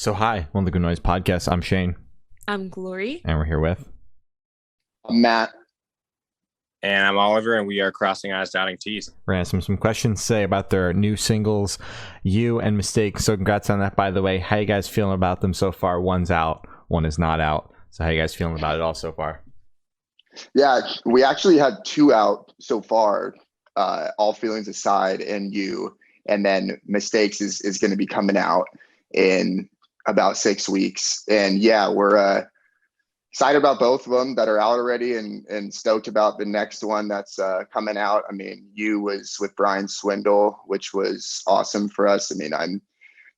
So hi, on the Good Noise Podcast. I'm Shane, I'm Glory. and we're here with. I'm Matt. And I'm Oliver, and we are crossing eyes, dotting T's. We're gonna have some questions today about their new singles, "You" and "Mistake." So congrats on that, by the way. How you guys feeling about them so far? One's out, one is not out. So how you guys feeling about it all so far? Yeah, we actually had two out so far. All feelings aside, and "You," and then "Mistakes" is going to be coming out in about 6 weeks. And yeah, we're excited about both of them that are out already, and stoked about the next one that's coming out. I mean, "You" was with Brian Swindle, which was awesome for us. I mean, I'm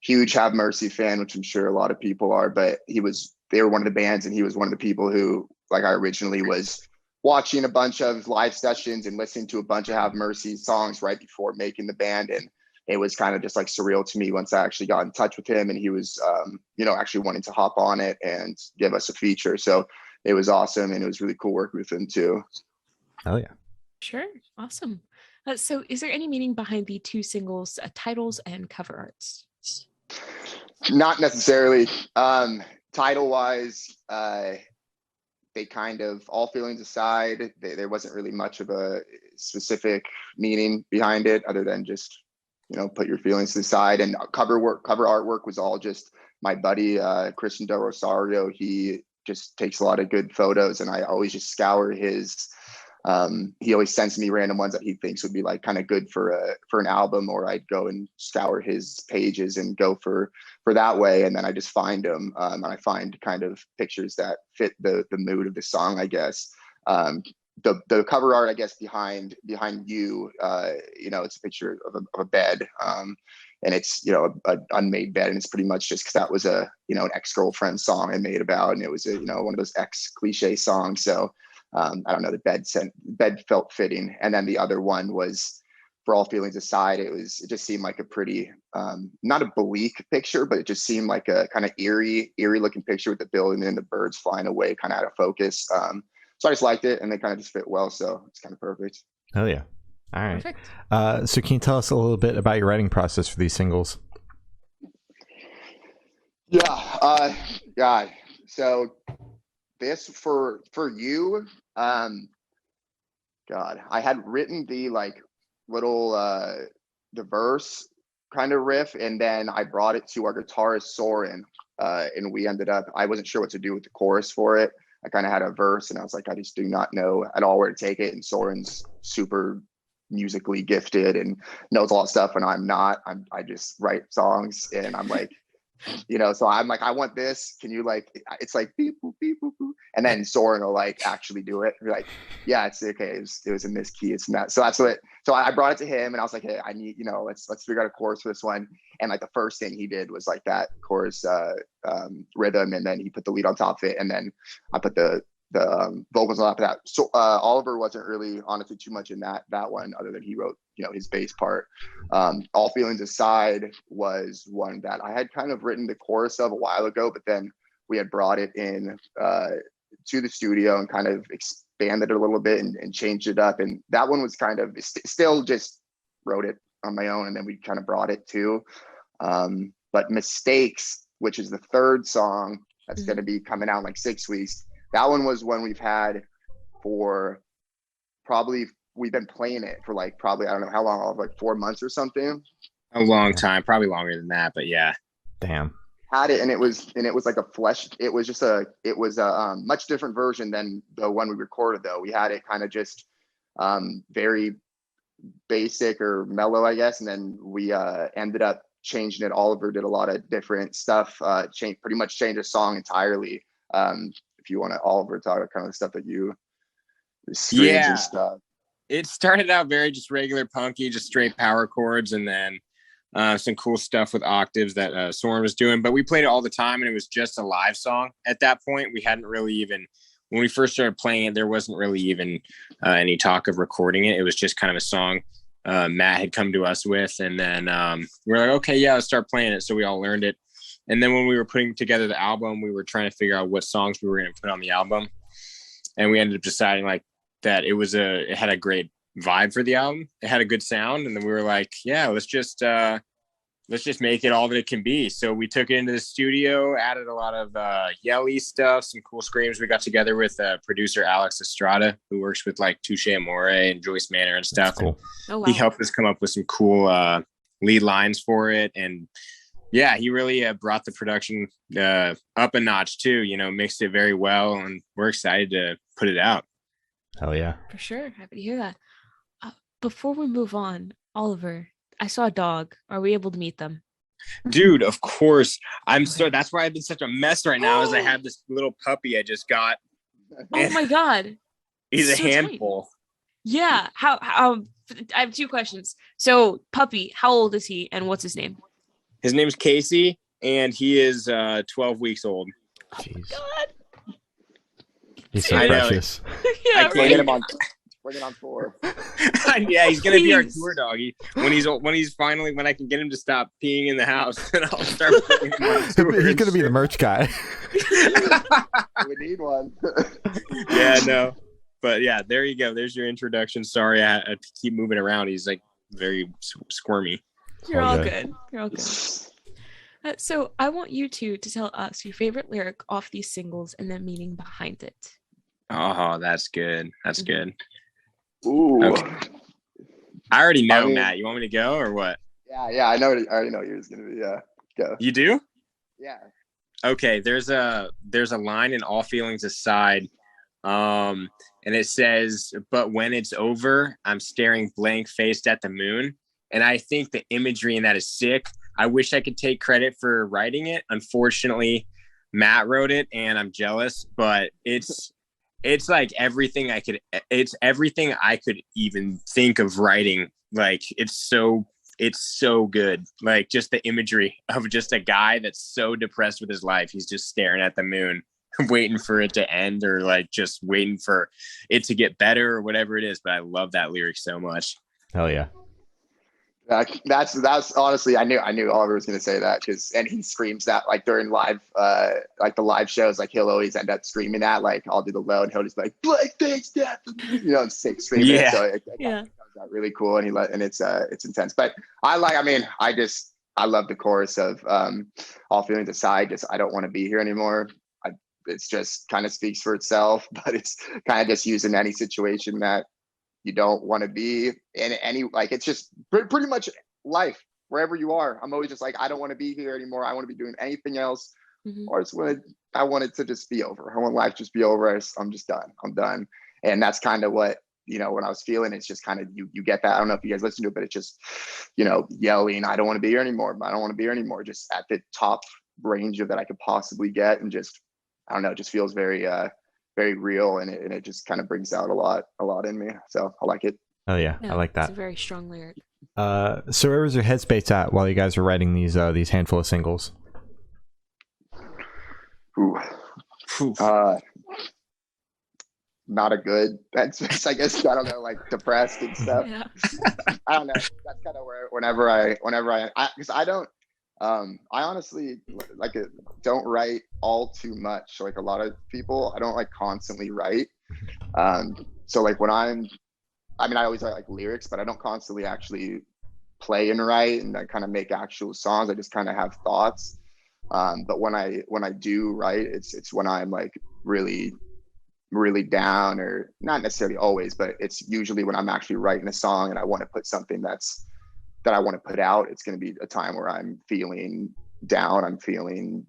huge Have Mercy fan, which I'm sure a lot of people are, but they were one of the bands, and he was one of the people who, like, I originally was watching a bunch of live sessions and listening to a bunch of Have Mercy songs right before making the band. And it was kind of just like surreal to me once I actually got in touch with him, and he was, actually wanting to hop on it and give us a feature. So it was awesome. And it was really cool working with him too. Hell yeah. Sure. Awesome. So is there any meaning behind the two singles titles and cover arts? Not necessarily. Title wise, they kind of, all feelings aside, there wasn't really much of a specific meaning behind it other than just, put your feelings to the side. And cover artwork was all just my buddy, Christian Del Rosario. He just takes a lot of good photos, and I always just scour his, he always sends me random ones that he thinks would be like kind of good for an album, or I'd go and scour his pages and go for that way. And then I just find them, and I find kind of pictures that fit the mood of the song, I guess. The cover art, I guess, behind "You," it's a picture of a bed, and it's, an unmade bed, and it's pretty much just because that was an ex-girlfriend song I made about, and it was one of those ex cliche songs. So I don't know, the bed felt fitting. And then the other one was, for all feelings aside, it just seemed like a pretty, not a bleak picture, but it just seemed like a kind of eerie looking picture with the building and the birds flying away, kind of out of focus. So I just liked it, and they kind of just fit well. So it's kind of perfect. Hell yeah. All right. Perfect. So can you tell us a little bit about your writing process for these singles? Yeah. Yeah. So this for "You," God, I had written the like little the verse kind of riff, and then I brought it to our guitarist Soren, and we ended up, I wasn't sure what to do with the chorus for it. I kind of had a verse, and I was like, I just do not know at all where to take it. And Soren's super musically gifted and knows a lot of stuff, and I'm not. I just write songs, and I'm like, so I'm like, I want this. Can you, like, it's like beep boop beep boop boop, and then Soren will like actually do it. We're like, yeah, it's okay. It was in this key. It's not. So that's what. So I brought it to him, and I was like, hey, I need, let's figure out a chorus for this one. And like the first thing he did was like that chorus rhythm, and then he put the lead on top of it, and then I put the vocals on top of that. So Oliver wasn't really honestly too much in that one, other than he wrote his bass part. All feelings aside was one that I had kind of written the chorus of a while ago, but then we had brought it in to the studio and kind of expanded it a little bit and changed it up. And that one was kind of still just wrote it on my own, and then we kind of brought it to. But "Mistakes," which is the third song that's going to be coming out in like 6 weeks, that one was one we've had for we've been playing it for like probably, I don't know how long, like 4 months or something. A long time, probably longer than that, but yeah. Damn. Had it, and it was like it was a much different version than the one we recorded, though. We had it kind of just very basic or mellow, I guess, and then we ended up changing it. Oliver did a lot of different stuff, pretty much changed the song entirely. If you want to, Oliver, talk about kind of the stuff that the screams and stuff. It started out very just regular punky, just straight power chords, and then some cool stuff with octaves that Soren was doing. But we played it all the time, and it was just a live song at that point. We hadn't really even, when we first started playing it, there wasn't really even any talk of recording it. It was just kind of a song Matt had come to us with, and then we were like, okay, yeah, let's start playing it. So we all learned it. And then when we were putting together the album, we were trying to figure out what songs we were going to put on the album. And we ended up deciding like that it had a great vibe for the album. It had a good sound. And then we were like, yeah, let's just let's just make it all that it can be. So we took it into the studio, added a lot of yelly stuff, some cool screams. We got together with producer Alex Estrada, who works with like Touche Amore and Joyce Manor and stuff. Cool. Oh, wow. He helped us come up with some cool lead lines for it. And yeah, he really brought the production up a notch too, you know, mixed it very well. And we're excited to put it out. Hell yeah. For sure. Happy to hear that. Before we move on, Oliver, I saw a dog. Are we able to meet them? Dude, of course. Okay. That's why I've been such a mess right now, is I have this little puppy I just got. Oh my God. He's a So tiny. handful. Yeah. How I have 2 questions. So puppy, how old is he and what's his name? His name's Casey, and he is 12 weeks old. Jeez. God. He's so I know. precious. Yeah, I can't Bring right. him on. Bring it on 4. Yeah, he's gonna be our Please. tour doggy when I can get him to stop peeing in the house, and I'll start putting him on tour. He's gonna be the merch guy. We need one. Yeah, no, but yeah, there you go. There's your introduction. Sorry, I keep moving around. He's like very squirmy. You're All all good. good. You're all good. So I want you two to tell us your favorite lyric off these singles and the meaning behind it. Oh, that's good. That's Mhm. good. Ooh. Okay. I already know, I mean- Matt. You want me to go or what? Yeah. I already know yours gonna be. Yeah. Go. You do? Yeah. Okay, there's a line in All Feelings Aside, and it says, "But when it's over, I'm staring blank faced at the moon." And I think the imagery in that is sick. I wish I could take credit for writing it. Unfortunately, Matt wrote it, and I'm jealous. But it's like everything I could even think of writing. Like it's so good. Like just the imagery of just a guy that's so depressed with his life. He's just staring at the moon, waiting for it to end, or like just waiting for it to get better or whatever it is. But I love that lyric so much. Hell yeah. That's honestly, I knew Oliver was gonna say that, and he screams that like during live, like the live shows, like he'll always end up screaming that. Like I'll do the low, and he'll just be like Blake thanks death, screaming. Yeah. So it Yeah. comes out really cool, and it's intense. But I love the chorus of All Feelings Aside. Just I don't want to be here anymore. It's just kind of speaks for itself, but it's kind of just using any situation that you don't want to be in, any, like it's just pretty much life wherever you are. I'm always just like, I don't want to be here anymore. I want to be doing anything else. Mhm. Or I want it to just be over. I want life to just be over. I'm just done. I'm done. And that's kind of what, when I was feeling, it's just kind of, you get that. I don't know if you guys listen to it, but it's just, yelling, I don't want to be here anymore. I don't want to be here anymore. Just at the top range of that I could possibly get. And just, I don't know, it just feels very, very real, and it just kind of brings out a lot in me. So I like it. Hell yeah. No, I like It's that. a very strong lyric. So where was your headspace at while you guys were writing these handful of singles? Ooh. Whew. Not a good headspace, I guess. I don't know, like depressed and stuff. Yeah. I don't know. That's kind of where whenever I because I don't I honestly don't write all too much. Like a lot of people, I don't like constantly write. So like when I always write like lyrics, but I don't constantly actually play and write and I kind of make actual songs. I just kind of have thoughts. But when I do write, it's when I'm like really down, or not necessarily always, but it's usually when I'm actually writing a song and I want to put something that I want to put out. It's going to be a time where I'm feeling down, I'm feeling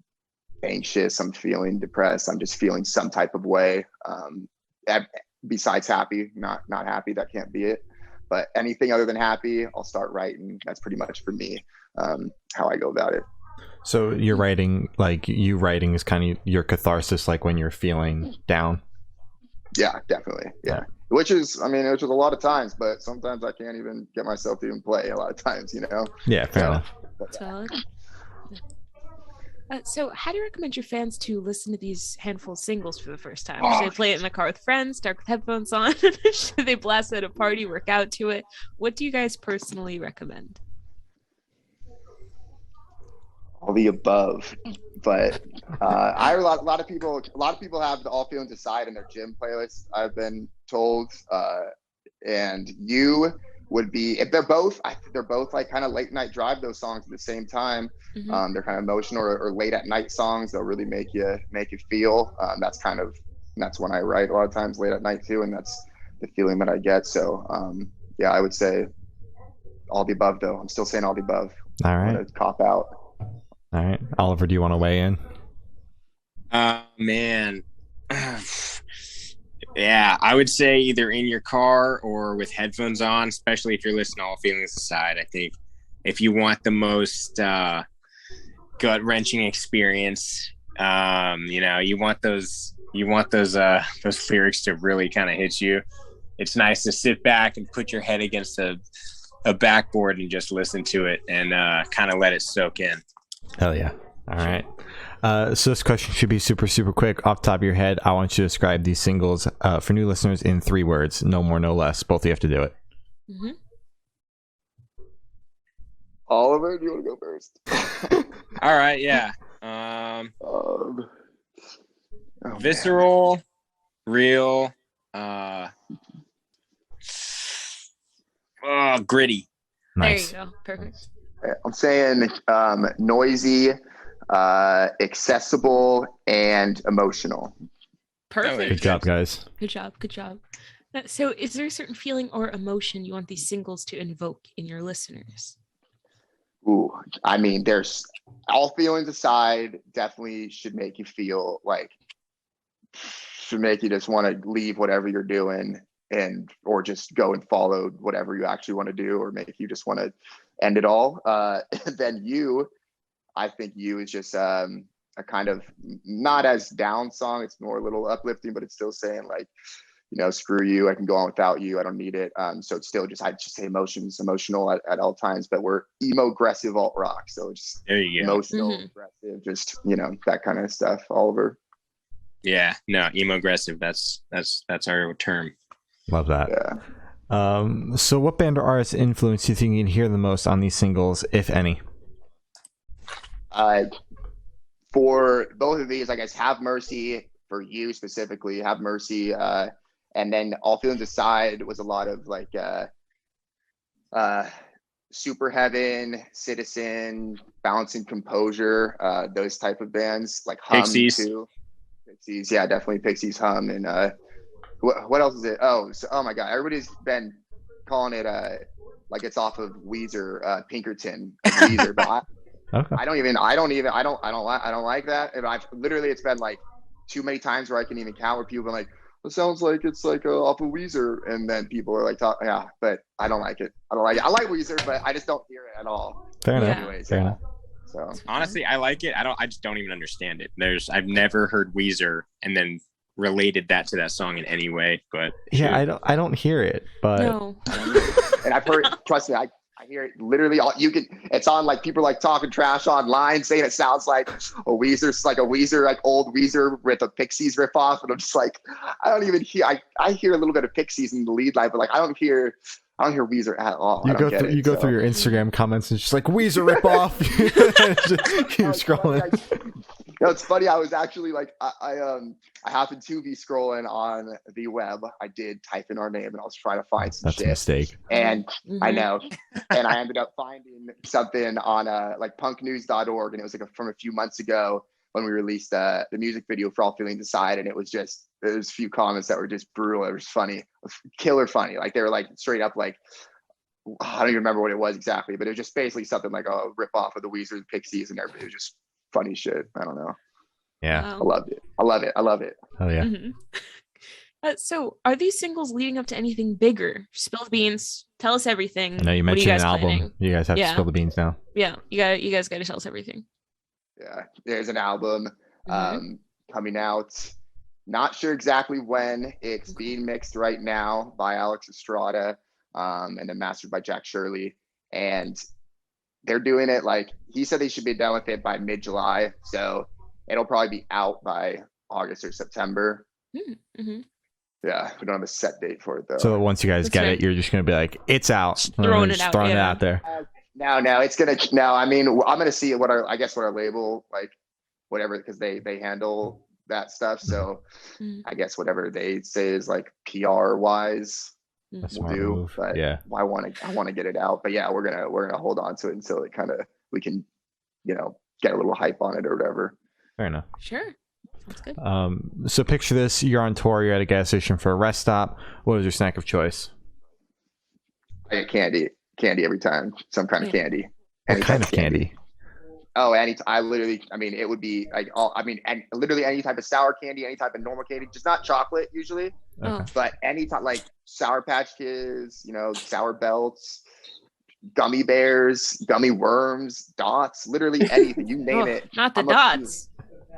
anxious, I'm feeling depressed, I'm just feeling some type of way. Besides happy, not happy, that can't be it. But anything other than happy, I'll start writing. That's pretty much for me, how I go about it. So you're writing, like you writing is kind of your catharsis, like when you're feeling down. Yeah, definitely. Yeah. Which is a lot of times, but sometimes I can't even get myself to even play a lot of times, Yeah, fair enough. But, Solid. So how do you recommend your fans to listen to these handful of singles for the first time? Should they play it in the car with friends, start with headphones on? Should they blast it at a party, work out to it? What do you guys personally recommend? all the above. But a lot of people have the All Feelings Aside in their gym playlist, I've been told. And you would be, if they're both like kind of late night drive those songs at the same time. Mhm. They're kind of emotional or late at night songs. They'll really make you feel. That's when I write a lot of times late at night too, and that's the feeling that I get. So yeah, I would say all the above though. I'm still saying all the above. All I'm right. gonna cop out. All right. Oliver, do you want to weigh in? Man. Yeah, I would say either in your car or with headphones on, especially if you're listening to All Feelings Aside. I think if you want the most gut-wrenching experience, you want those lyrics to really kind of hit you. It's nice to sit back and put your head against a backboard and just listen to it and kind of let it soak in. Hell yeah. All right. So this question should be super, super quick. Off the top of your head, I want you to describe these singles for new listeners in 3 words. No more, no less. Both of you have to do it. Mm-hmm. Oliver, do you want to go first? All right, yeah. Visceral, real, gritty. Nice. There you go. Perfect. I'm saying noisy, accessible, and emotional. Perfect. Good job, guys. Good job. Good job. So, is there a certain feeling or emotion you want these singles to invoke in your listeners? Ooh, I mean, there's all feelings aside, definitely should make you feel like, should make you just want to leave whatever you're doing or just go and follow whatever you actually want to do, or make you just want to end it all. Then I think You is just a kind of not as down song. It's more a little uplifting, but it's still saying like, screw you, I can go on without you, I don't need it. So it's still just, I'd just say emotional at all times, but we're emo aggressive alt rock. So just there you go. Emotional, aggressive, just, that kind of stuff. Oliver. Yeah, no, emo aggressive. That's our term. Love that. Yeah. So what band or artist influence do you think you can hear the most on these singles, if any? For both of these, I guess, Have Mercy, for you specifically, Have Mercy, and then All Feelings Aside was a lot of like Super Heaven, Citizen, Balancing Composure, those type of bands, like Hum Pixies. too. Pixies, yeah, definitely Pixies, Hum, and what else is it? Oh my God, everybody's been calling it like it's off of Weezer, Pinkerton, Weezer, but Okay. I don't like that. And it's been like too many times where I can even count where people have been like, it sounds like it's like off of Weezer, and then people are like, yeah, but I don't like it. I like Weezer, but I just don't hear it at all. Fair enough. Anyways, Fair enough. So Honestly, I like it. I just don't even understand it. I've never heard Weezer and then related that to that song in any way. But yeah, I don't hear it, but No. and I've heard, trust me, I hear it literally all it's on, like people like talking trash online saying it sounds like a Weezer, like old Weezer with a Pixies riff off, and I'm just like, I don't even hear, I hear a little bit of Pixies in the lead line, but like I don't hear Weezer at all. you go through your Instagram comments and it's just like Weezer rip off. Just keep scrolling. It's funny. I was actually like, I happened to be scrolling on the web. I did type in our name and I was trying to find some That's shit. a mistake. And I know. And I ended up finding something on like punknews.org. And it was like from a few months ago when we released the music video for All Feelings Aside. And it was just, there's a few comments that were just brutal. It was funny, killer funny. Like they were like straight up like, I don't even remember what it was exactly, but it was just basically something like a rip off of the Weezer, Pixies, and everything. It was just funny shit. I don't know. Yeah. Wow. I loved it. I love it. Oh yeah. Mm-hmm. So are these singles leading up to anything bigger? Spill the beans. Tell us everything. I know you What are mentioned guys an album. planning? You guys have to spill the beans now. Yeah, you guys got to tell us everything. Yeah, there's an album coming out. Not sure exactly when. It's being mixed right now by Alex Estrada, and then mastered by Jack Shirley. And they're doing it like, he said they should be done with it by mid-July. So it'll probably be out by August or September. Mm-hmm. Yeah, we don't have a set date for it though. So once you guys get it, you're just gonna be like, it's out. Throwing it out there. No, it's gonna. No, I mean, I'm gonna see what our label, like, whatever, because they handle that stuff. So I guess whatever they say is like PR wise, A we'll smart do. move. But Yeah. I want to get it out. But yeah, we're gonna hold on to it until it kind of we can, get a little hype on it or whatever. Fair enough. Sure. Sounds good. So picture this: you're on tour, you're at a gas station for a rest stop. What is your snack of choice? I get candy every time. Some kind of candy. What Any kind type of candy? Oh, it would be like literally any type of sour candy, any type of normal candy, just not chocolate usually, Oh. but any type like Sour Patch Kids, Sour Belts, gummy bears, gummy worms, dots, literally anything. You name it. Not the I'm a dots.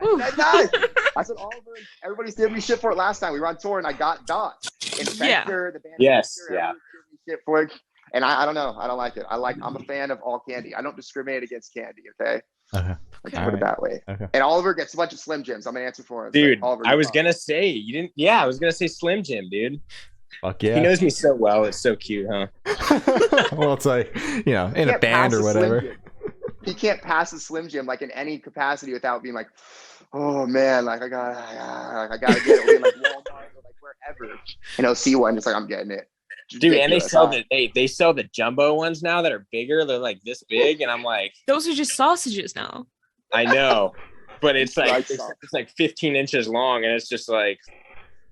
Ooh. I said Oliver, everybody's giving me shit for it last time. We were on tour and I got dots. Infector, the band Yes, Infector, yeah. everybody was giving me shit for it. And I don't know. I don't like it. I'm a fan of all candy. I don't discriminate against candy, okay? Okay. Let's All put it right. that way. Okay. And Oliver gets a bunch of Slim Jims. I'm gonna answer for him. Dude, Oliver, I was you're gonna say you didn't. Yeah, I was gonna say Slim Jim, dude. Fuck He yeah. knows me so well. It's so cute, huh? Well, it's like, in a can't band pass or a Slim whatever. Jim. He can't pass a Slim Jim like in any capacity without being like, oh man, like I gotta get it. We're in like Walmart or like wherever. And he'll see one, it's like I'm getting it. Dude, and they Ridiculous. sell they sell the jumbo ones now that are bigger. They're like this big, and I'm like, Those are just sausages now. I know, but it's like Right, it's like 15 inches long, and it's just like,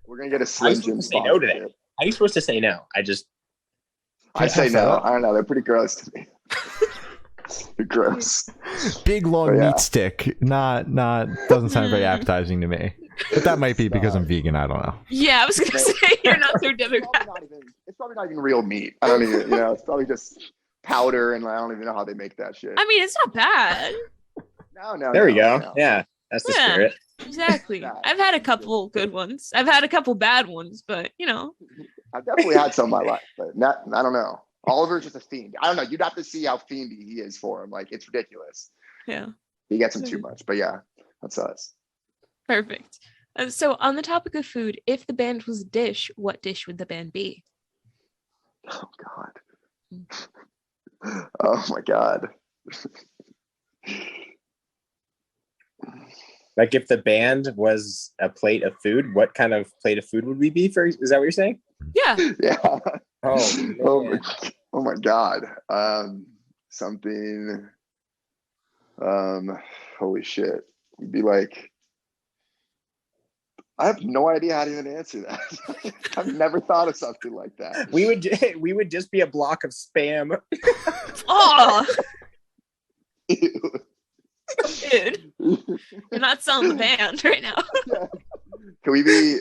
We're gonna get a I Slim was Jim supposed to say no to that. sponsorship. How are you supposed to say no? I say Pass that no. up. I don't know. They're pretty gross to me. They're gross. Big long Oh, yeah. meat stick. Not doesn't sound very appetizing to me. But that might be because I'm vegan. I don't know. Yeah, I was gonna say you're not so It's democratic. probably not even real meat. I don't even, it's probably just powder, and I don't even know how they make that shit. I mean, it's not bad. No. There we go. no. Yeah, that's the Yeah. spirit. Exactly. Nah. I've had a couple good ones. I've had a couple bad ones, but I've definitely had some in my life, but I don't know. Oliver's just a fiend. I don't know. You'd have to see how fiendy he is for him. Like, it's ridiculous. yeah, He gets him too much. But yeah, that's us. perfect. So on the topic of food, if the band was a dish, what dish would the band be? Oh God. Oh my God. Like if the band was a plate of food, what kind of plate of food would we be? Is that what you're saying? Yeah. Yeah. Oh, man. Oh my God. Something. Holy shit. We'd be like. I have no idea how to even answer that. I've never thought of something like that. we would just be a block of spam. Oh, Ew. dude, you're not selling the band right now. Can we be?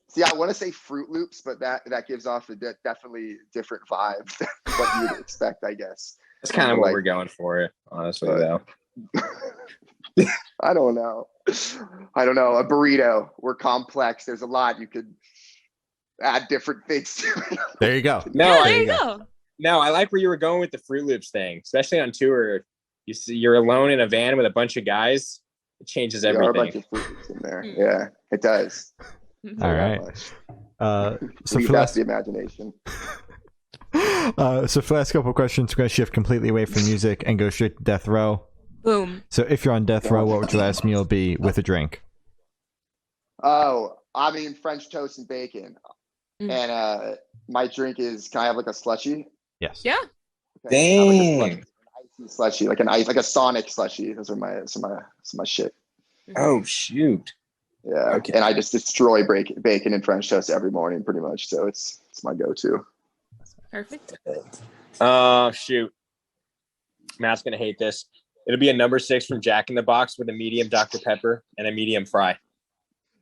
See, I want to say Fruit Loops, but that gives off a definitely different vibe than what you would expect, I guess. That's kind of what Like- we're going for, honestly, But- though. I don't know. A burrito. We're complex. There's a lot you could add different things to it. There you go. No, Yeah, I, there you go. no, I like where you were going with the Fruit Loops thing, especially on tour. You're alone in a van with a bunch of guys. It changes There are a bunch everything. of Fruit Loops in there. Mm. Yeah, it does. All right. So Leave for that last, to the imagination. so for the last couple of questions, we're going to shift completely away from music and go straight to death row. Boom. So if you're on death row, what would your last meal be with a drink? Oh, I mean French toast and bacon. Mm. And my drink is, can I have like a slushie? Yes. Yeah. Okay, I'll have, like, a Dang. slushie, an icy slushie, like a Sonic slushie. Those are my shit. Oh, shoot. Yeah. Okay. And I just destroy bacon and French toast every morning, pretty much. So it's my go-to. Perfect. Shoot. Matt's going to hate this. It'll be a number 6 from Jack in the Box with a medium Dr. Pepper and a medium fry.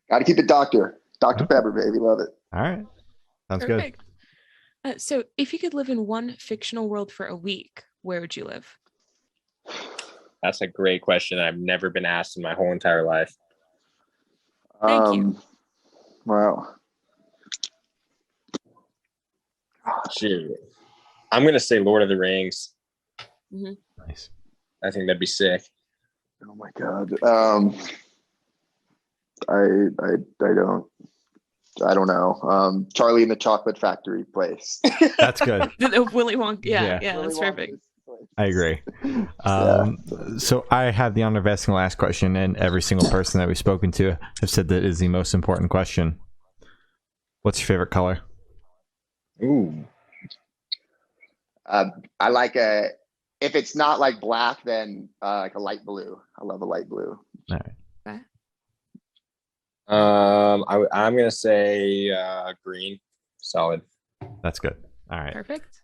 Got to keep it Dr. Pepper, baby. Love it. All right. Sounds good. Perfect. So if you could live in one fictional world for a week, where would you live? That's a great question that I've never been asked in my whole entire life. Thank you. Wow. Shoot. I'm going to say Lord of the Rings. Nice. I think that'd be sick. Oh my God. I don't know. Charlie in the Chocolate Factory place. That's good. Willy Wonka. Yeah, Yeah. that's perfect. I agree. So I have the honor of asking the last question, and every single person that we've spoken to have said that is the most important question. What's your favorite color? Ooh. I like if it's not like black, then like a light blue. I love a light blue. All right. I'm gonna say green. Solid. That's good. All right. Perfect.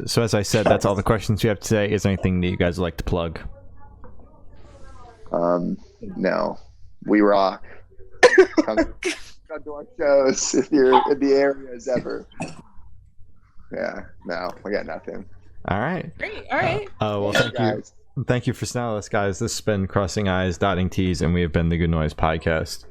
So as I said, that's all the questions you have today. Is there anything that you guys would like to plug? No, we rock. Come to our shows if you're in the areas ever. Yeah, no, I got nothing. All right. Great. All right. Well, thank you. Thank you for staying with us, guys. This has been Crossing Eyes, Dotting T's, and we have been the Good Noise Podcast.